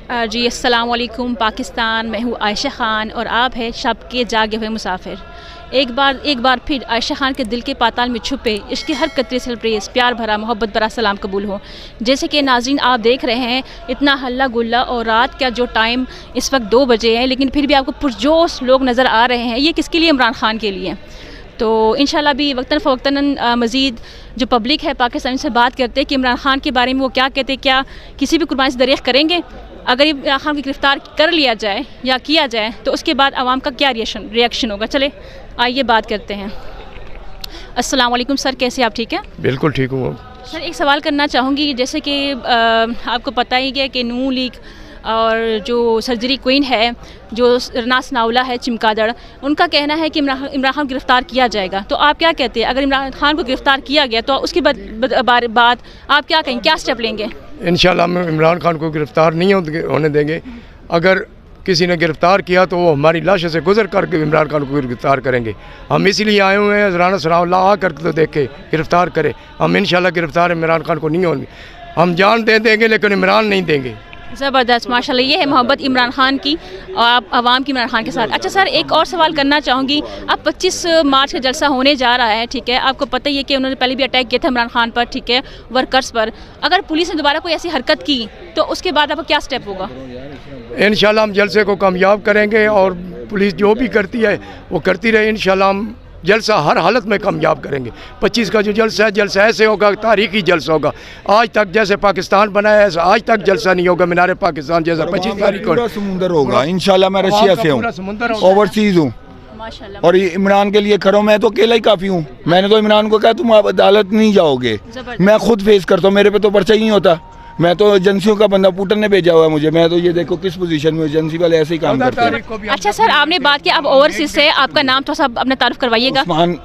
जी अस्सलाम वालेकुम पाकिस्तान, मैं हूँ आयशा ख़ान और आप है शब के जागे हुए मुसाफिर। एक बार फिर आयशा ख़ान के दिल के पाताल में छुपे इसके हर कतरे से लबरेज़ प्यार भरा मोहब्बत भरा सलाम कबूल हो। जैसे कि नाज़रीन आप देख रहे हैं इतना हल्ला गुल्ला और रात का जो टाइम इस वक्त 2 बजे है, लेकिन फिर भी आपको पुरजोश लोग नज़र आ रहे हैं। ये किसके लिए? इमरान ख़ान के लिए। तो इंशाल्लाह भी वक्तन फ़वक्तन मज़ीद जो पब्लिक है पाकिस्तान से बात करते हैं कि इमरान ख़ान के बारे में वो क्या कहते हैं, क्या किसी भी कुर्बानी से दरियाफ़्त करेंगे अगर इमरान ख़ान को गिरफ़्तार कर लिया जाए या किया जाए तो उसके बाद आवाम का क्या रिएक्शन होगा। चले आइए बात करते हैं। अस्सलाम वालेकुम सर, कैसे आप? ठीक है, बिल्कुल ठीक हूँ सर। एक सवाल करना चाहूँगी, जैसे कि आपको पता ही है कि नून लीग और जो सर्जरी क्वीन है जो रनास नावला है चिमकादड़, उनका कहना है कि इमरान खान को गिरफ़्तार किया जाएगा। तो आप क्या कहते हैं, अगर इमरान खान को गिरफ़्तार किया गया तो उसके बाद आप क्या कहेंगे, क्या स्टेप लेंगे? इंशाल्लाह हम इमरान खान को गिरफ़्तार नहीं होने देंगे। अगर किसी ने गिरफ़्तार किया तो वो हमारी लाशों से गुजर करके इमरान खान को गिरफ़्तार करेंगे। हम इसलिए आए हुए हैं रनास नावला आकर तो देखे गिरफ़्तार करे। हम इंशाल्लाह गिरफ़्तार इमरान खान को नहीं होंगे, हम जान दे देंगे लेकिन इमरान नहीं देंगे। ज़बरदस्त, माशाल्लाह, ये है मोहब्बत इमरान खान की और आप आवाम की इमरान खान के साथ। अच्छा सर, एक और सवाल करना चाहूँगी। अब 25 मार्च का जलसा होने जा रहा है, ठीक है, आपको पता ही है कि उन्होंने पहले भी अटैक किया था इमरान खान पर, ठीक है, वर्कर्स पर। अगर पुलिस ने दोबारा कोई ऐसी हरकत की तो उसके बाद आपका क्या स्टेप होगा? इंशाल्लाह हम जलसे को कामयाब करेंगे और पुलिस जो भी करती है वो करती रहे। इंशाल्लाह हम जलसा हर हालत में कामयाब करेंगे। 25 का जो जलसा है, जलसा ऐसे होगा, तारीखी जलसा होगा। आज तक जैसे पाकिस्तान बना है ऐसा आज तक जलसा नहीं होगा मीनारे पाकिस्तान जैसा। 25 तारीख को समुंदर होगा इंशाल्लाह। मैं रशिया से हूँ, ओवरसीज हूँ और इमरान के लिए खड़ो। मैं तो अकेला ही काफ़ी हूँ। मैंने तो इमरान को कहा तुम अदालत नहीं जाओगे, मैं खुद फेस करता हूँ, मेरे पे तो पर्चा ही नहीं होता। मैं तो एजेंसियों का बंदा, पुटन ने भेजा हुआ है मुझे। मैं तो ये देखो किस पोजीशन में, एजेंसी वाले ऐसे ही काम करते हैं। अच्छा सर, आपने बात की अब ओवरसीज से, आपका नाम थोड़ा सा अपना तारुफ करवाइएगा।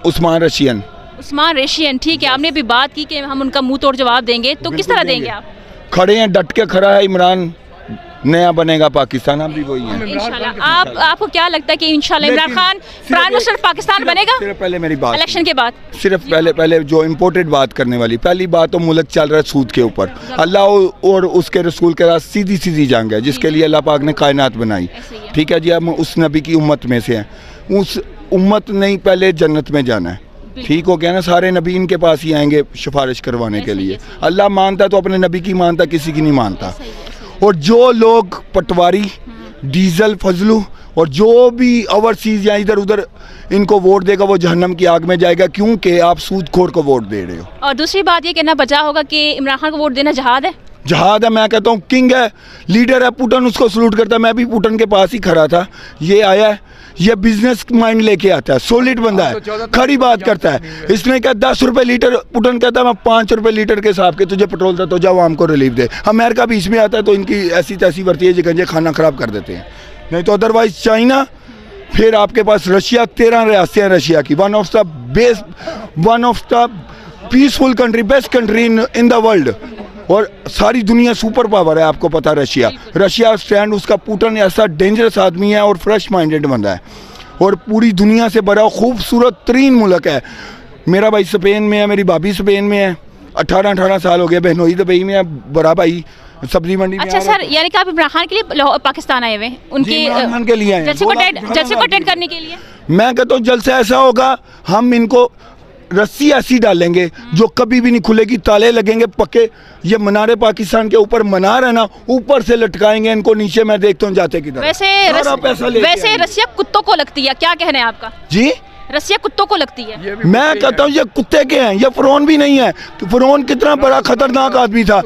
उस्मान रशियन। उस्मान रशियन, ठीक है। आपने भी बात की कि हम उनका मुंह तोड़ जवाब देंगे, तो किस तरह देंगे आप? खड़े हैं, डट के खड़ा है इमरान। नया बनेगा पाकिस्तान, हम भी वही हैं इंशाल्लाह। आपको क्या लगता है कि इंशाल्लाह इमरान खान प्राइम मिनिस्टर पाकिस्तान बनेगा? सिर्फ पहले मेरी बात, इलेक्शन के बाद सिर्फ पहले जो इम्पोर्टेड बात करने वाली पहली बात, तो मुल्क चल रहा है सूद के ऊपर। अल्लाह और उसके रसूल के रास्ते सीधी जंग है जिसके लिए अल्लाह पाक ने कायनात बनाई, ठीक है जी। हम उस नबी की उम्मत में से हैं। उस उम्मत ने ही पहले जन्नत में जाना है, ठीक हो गया ना। सारे नबी इनके पास ही आएंगे सिफारिश करवाने के लिए। अल्लाह मानता तो अपने नबी की मानता, किसी की नहीं मानता। और जो लोग पटवारी, डीजल, फजलू और जो भी ओवरसीज या इधर उधर इनको वोट देगा वो जहन्नम की आग में जाएगा, क्योंकि आप सूदखोर को वोट दे रहे हो। और दूसरी बात ये कहना बचा होगा कि इमरान खान को वोट देना जहाद है। जहाद है, मैं कहता हूँ किंग है, लीडर है। पुटन उसको सलूट करता है। मैं भी पुटन के पास ही खड़ा था। ये आया है, ये बिजनेस माइंड लेके आता है, सॉलिड बंदा है, खड़ी बात करता है। इसने कहा 10 रुपये लीटर, पुटन कहता है मैं 5 रुपये लीटर के हिसाब के तुझे पेट्रोल देता, तो जाओ आवाम को रिलीफ दे। अमेरिका भी इसमें आता है तो इनकी ऐसी तैसी बढ़ती है जिकंजे खाना ख़राब कर देते हैं। नहीं तो अदरवाइज चाइना, फिर आपके पास रशिया, 13 रियासतें हैं रशिया की। One of the peaceful country, best country in the world. और सारी दुनिया सुपर पावर है, आपको पता। रशिया स्टैंड, उसका पुटन ऐसा डेंजरस आदमी है और फ्रेश माइंडेड बंदा है और पूरी दुनिया से बड़ा खूबसूरत तरीन मुल्क है। मेरा भाई स्पेन में है, मेरी भाभी स्पेन में है, 18 साल हो गए। बहनोई दुबई में है, बड़ा भाई सब्जी मंडी में। अच्छा सर, यानी कि आप इमरान खान के लिए पाकिस्तान आए हुए, उनके इमरान खान के लिए आए, जलसे को अटेंड करने के लिए? मैं कहता हूँ जलसा ऐसा होगा, हम इनको रस्सी ऐसी डालेंगे जो कभी भी नहीं खुलेगी, ताले लगेंगे पक्के। ये मनारे पाकिस्तान के ऊपर मनार है ना, ऊपर से लटकाएंगे इनको, नीचे मैं देखता हूँ जाते किधर। वैसे रस्सियाँ कुत्तों को लगती है, क्या कहना है आपका? जी, रस्सियाँ कुत्तों को लगती है। मैं कहता हूँ ये कुत्ते के हैं, ये फिरौन भी नहीं है। फिरौन कितना बड़ा खतरनाक आदमी था।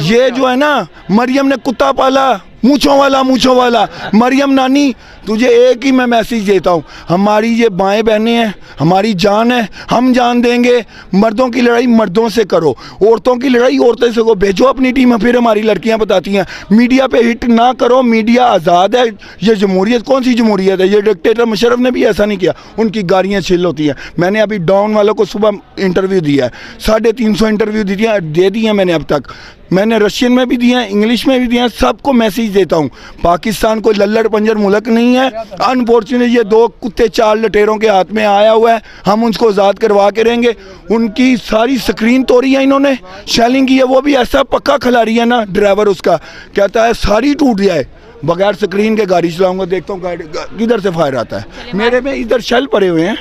ये जो है ना, मरियम ने कुत्ता पाला, मूँछों वाला। मरियम नानी, तुझे एक ही मैं मैसेज देता हूँ, हमारी ये बाएं बहनें हैं, हमारी जान है, हम जान देंगे। मर्दों की लड़ाई मर्दों से करो, औरतों की लड़ाई औरतें से करो। भेजो अपनी टीम। फिर हमारी लड़कियाँ बताती हैं मीडिया पे हिट ना करो, मीडिया आज़ाद है। ये जमहूरियत कौन सी जमहूरियत है? ये डिक्टेटर मुशर्रफ ने भी ऐसा नहीं किया, उनकी गालियाँ छिल होती हैं। मैंने अभी डाउन वालों को सुबह इंटरव्यू दिया है, 350 इंटरव्यू दे दिए हैं मैंने अब तक। मैंने रशियन में भी दिए हैं, इंग्लिश में भी दिए हैं, सबको मैसेज देता हूँ। पाकिस्तान कोई लल्लड़ पंजर मुल्क नहीं है। अनफॉर्चुनेट ये 2 कुत्ते 4 लटेरों के हाथ में आया हुआ है, हम उनको आज़ाद करवा के रहेंगे। उनकी सारी स्क्रीन तोड़ी है इन्होंने, शेलिंग की है, वो भी ऐसा पक्का खिलाड़ी है ना ड्राइवर, उसका कहता है सारी टूट जाए, बगैर स्क्रीन के गाड़ी चलाऊंगा। देखता हूँ गाड़ी किधर से फायर आता है, मेरे में इधर शेल पड़े हुए हैं,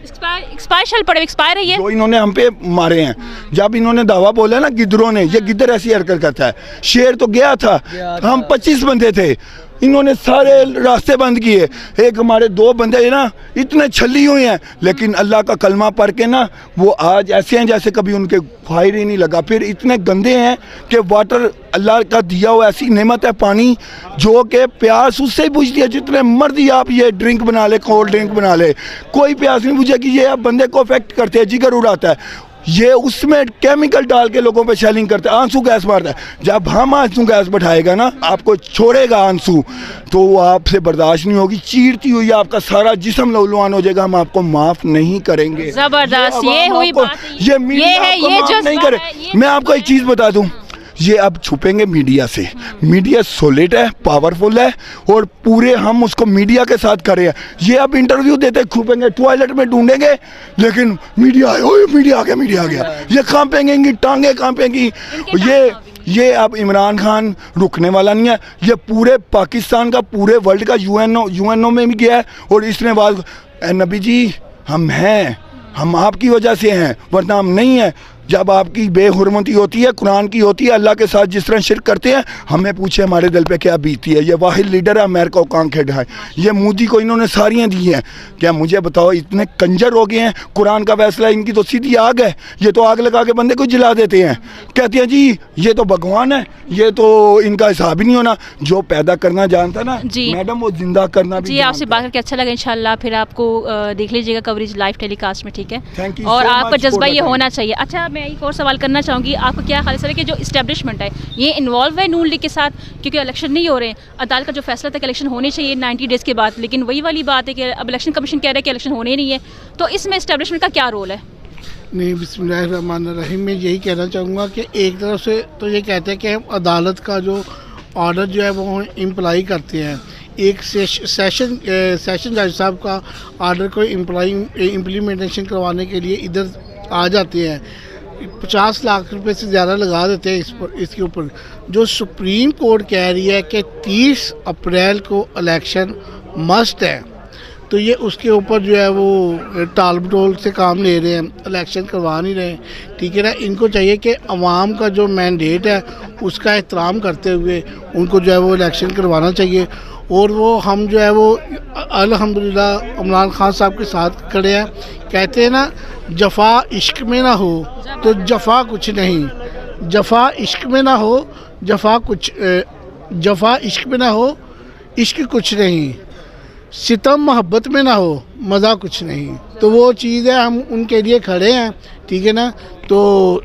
एक्सपायर है ये जो इन्होंने हम पे मारे हैं। जब इन्होंने दावा बोला ना गिद्दरों ने, ये गिद्दर ऐसी हरकत करता है, शेर तो गया था, हम 25 बंदे थे, इन्होंने सारे रास्ते बंद किए। एक हमारे 2 बंदे ना इतने छली हुए हैं, लेकिन अल्लाह का कलमा पढ़ के ना वो आज ऐसे हैं जैसे कभी उनके फायर ही नहीं लगा। फिर इतने गंदे हैं कि वाटर अल्लाह का दिया हुआ ऐसी नेमत है पानी, जो कि प्यास उससे ही बुझती है। जितने मर्जी आप ये ड्रिंक बना ले, कोल्ड ड्रिंक बना ले, कोई प्यास नहीं बुझेगी। ये अब बंदे को अफेक्ट करते हैं, जिगर उड़ाता है, ये उसमें केमिकल डाल के लोगों पे शेलिंग करता है, आंसू गैस मारता है। जब हम आंसू गैस बैठाएगा ना, आपको छोड़ेगा आंसू, तो वो आपसे बर्दाश्त नहीं होगी, चीरती हुई आपका सारा जिस्म लहूलुहान हो जाएगा, हम आपको माफ़ नहीं करेंगे। जबरदस्त, ये हुई बात, ये मीडिया आपको माफ़ नहीं करे। मैं आपको एक चीज़ बता दूं, ये अब छुपेंगे मीडिया से। मीडिया सॉलिड है, पावरफुल है, और पूरे हम उसको मीडिया के साथ कर रहे हैं। ये अब इंटरव्यू देते छुपेंगे, टॉयलेट में ढूंढेंगे, लेकिन मीडिया आए, ओए मीडिया आ गया, ये कांपेंगे, इनकी टांगे कांपेंगी। ये अब इमरान खान रुकने वाला नहीं है। ये पूरे पाकिस्तान का, पूरे वर्ल्ड का यूएनओ में भी गया है, और इसने बात, नबी जी हम हैं, हम आपकी वजह से हैं, वरना हम नहीं हैं। जब आपकी बेहुरमती होती है, कुरान की होती है, अल्लाह के साथ जिस तरह शिरक करते हैं, हमें पूछे हमारे दिल पे क्या बीती है। ये वाहिद लीडर है अमेरिका को कान खेड़ा है। ये मोदी को इन्होंने सारियाँ दी हैं। क्या मुझे बताओ, इतने कंजर हो गए हैं, कुरान का फैसला इनकी तो सीधी आग है। ये तो आग लगा के बंदे को जला देते हैं, कहते हैं जी ये तो भगवान है, ये तो इनका हिसाब ही नहीं होना। जो पैदा करना जानता ना मैडम, वो जिंदा करना भी। जी आपसे बात करके अच्छा लगा। इंशाल्लाह फिर आपको देख लीजिएगा कवरेज लाइव टेलीकास्ट में, ठीक है। Thank you. और आपका जज्बा ये होना चाहिए। अच्छा, मैं एक और सवाल करना चाहूँगी, आपको क्या ख्याल है कि जो इस्टेब्लिशमेंट है ये इन्वॉल्व है नून लीग के साथ, क्योंकि इलेक्शन नहीं हो रहे हैं। अदालत का जो फैसला था कि इलेक्शन होने चाहिए 90 डेज़ के बाद, लेकिन वही वाली बात है कि अब इलेक्शन कमीशन कह रहा है कि इलेक्शन होने नहीं है, तो इसमें इस्टेब्लिशमेंट का क्या रोल है? नहीं, बिस्मिल्लाहिर्रहमानिर्रहीम, मैं यही कहना चाहूँगा कि एक तरफ से तो ये कहते हैं कि हम अदालत का जो ऑर्डर जो है वो इम्प्लाई करते हैं। एक सेशन जज साहब का ऑर्डर को इम्प्लीमेंटेशन करवाने के लिए इधर आ जाते हैं, 50 लाख रुपए से ज़्यादा लगा देते हैं इसके ऊपर। जो सुप्रीम कोर्ट कह रही है कि 30 अप्रैल को इलेक्शन मस्ट है, तो ये उसके ऊपर जो है वो टाल मटोल से काम ले रहे हैं, इलेक्शन करवा नहीं रहे, ठीक है ना। इनको चाहिए कि अवाम का जो मैंडेट है उसका एहतराम करते हुए उनको जो है वो इलेक्शन करवाना चाहिए। और वो हम जो है वो अल्हम्दुलिल्लाह इमरान खान साहब के साथ खड़े हैं। कहते हैं ना, जफ़ा इश्क में ना हो तो जफ़ा कुछ नहीं, जफ़ा इश्क में ना हो, जफ़ा इश्क में ना हो, इश्क कुछ नहीं, सितम मोहब्बत में ना हो, मज़ा कुछ नहीं। तो वो चीज़ है, हम उनके लिए खड़े हैं, ठीक है ना। तो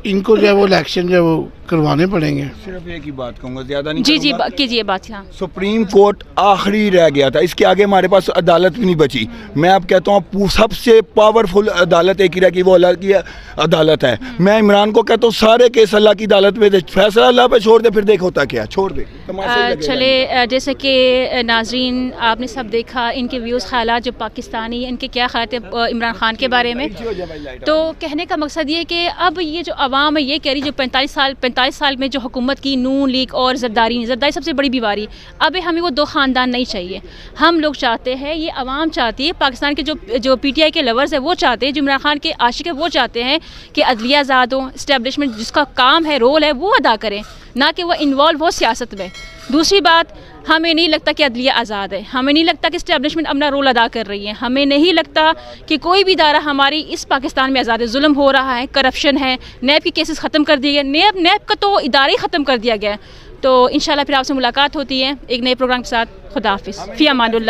इनको जो है वो इलेक्शन जो है वो करवाने पड़ेंगे। सिर्फ एक ही बात कहूँगा, ज़्यादा नहीं। जी कीजिए बात। यहाँ सुप्रीम कोर्ट आखिरी रह गया था, इसके आगे हमारे पास अदालत भी नहीं बची। मैं अब कहता हूँ सबसे पावरफुल अदालत एक ही रह गई, वो अल्लाह की अदालत है। मैं इमरान को कहता हूँ सारे केस अल्लाह की अदालत में दे, फैसला अल्लाह पे छोड़ दे, फिर देख होता क्या, छोड़ दे। चले, जैसे कि नाजरीन आपने सब देखा इनके व्यूज़ ख्यालात, जो पाकिस्तानी इनके क्या ख्याल थे इमरान खान के बारे में। तो कहने का मकसद ये कि अब ये जो अवाम है ये कह रही, जो 45 साल में जो हुकूमत की नून लीग और जरदारी सबसे बड़ी बीमारी, अब हमें वो 2 ख़ानदान नहीं चाहिए। हम लोग चाहते हैं, ये अवाम चाहती है, पाकिस्तान के जो PTI के लवर्स है वो चाहते हैं, जो इमरान खान के आशिक है वो चाहते हैं कि अदलिया आज़ाद हो, इस्टेब्लिशमेंट जिसका काम है, रोल है, वो अदा करें, ना कि वह इन्वॉल्व हो सियासत में। दूसरी बात, हमें नहीं लगता कि अदलिया आज़ाद है, हमें नहीं लगता कि इस्टेब्लिशमेंट अपना रोल अदा कर रही है, हमें नहीं लगता कि कोई भी इदारा हमारी इस पाकिस्तान में आज़ाद है। जुल्म हो रहा है, करप्शन है, नैब के केसेस ख़त्म कर दिए गए, नैब का तो इदारा ही ख़त्म कर दिया गया है। तो इंशाल्लाह फिर आपसे मुलाकात होती है एक नए प्रोग्राम के साथ। खुदा हाफिज़, फ़ी अमानुल्लाह।